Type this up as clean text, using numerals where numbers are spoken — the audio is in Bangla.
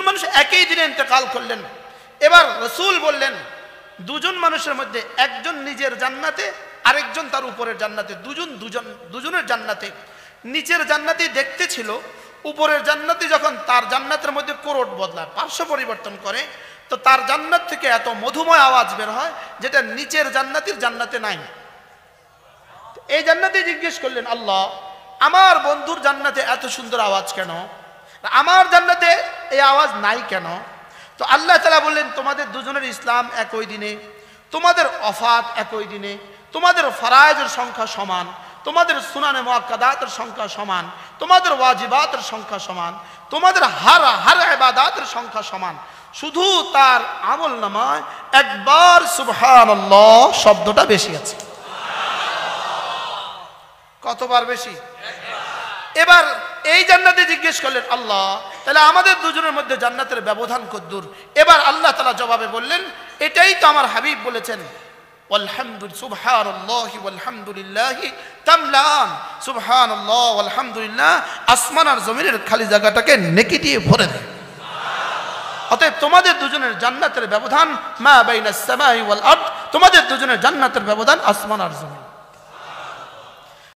মানুষ একই দিনে ইন্তেকাল করলেন। এবার রাসূল বললেন দুজন মানুষের মধ্যে একজন নিজের জান্নাতে, আরেকজন তার উপরের জান্নাতে, দুজনের জান্নাতে। নিচের জান্নাতি দেখতে ছিল, উপরের জান্নাতি যখন তার জান্নাতের মধ্যে কোরট বদলায়, পার্শ্ব পরিবর্তন করে, তো তার জান্নাত থেকে এত মধুময় আওয়াজ বের হয় যেটা নিচের জান্নাতির জান্নাতে নাই। এই জান্নাতি জিজ্ঞেস করলেন, আল্লাহ আমার বন্ধুর জান্নাতে এত সুন্দর আওয়াজ কেন, আমার জান্নাতে এই আওয়াজ নাই কেন? তো আল্লাহ তাআলা বললেন, তোমাদের দুজনের ইসলাম একই দিনে, তোমাদের ওফাত একই দিনে, তোমাদের ফরায়েজের সংখ্যা সমান, তোমাদের সুনানে মুআক্কাদাতের সংখ্যা সমান, তোমাদের ওয়াজিবাতের সংখ্যা সমান, তোমাদের হার ইবাদাতের সংখ্যা সমান। শুধু তার আমলনামায় একবার সুবহানাল্লাহ শব্দটা বেশি আছে। কতবার বেশি? এবার এই জান্নাতে জিজ্ঞেস করলেন, আল্লাহ তাহলে আমাদের দুজনের মধ্যে জান্নাতের ব্যবধান কতদূর? এবার আল্লাহ তাআলা জবাবে বললেন, এটাই তো আমার হাবিব বলেছেন, সুবহানাল্লাহি ওয়ালহামদুলিল্লাহি তামলান, সুবহানাল্লাহ ওয়ালহামদুলিল্লাহ আসমান আর জমিনের খালি জায়গাটাকে নেকি দিয়ে ভরে দেয়। অতএব তোমাদের দুজনের জান্নাতের ব্যবধান মা বাইনাস সামাই ওয়াল আরদ, তোমাদের দুজনের জান্নাতের ব্যবধান আসমান আর জমিন।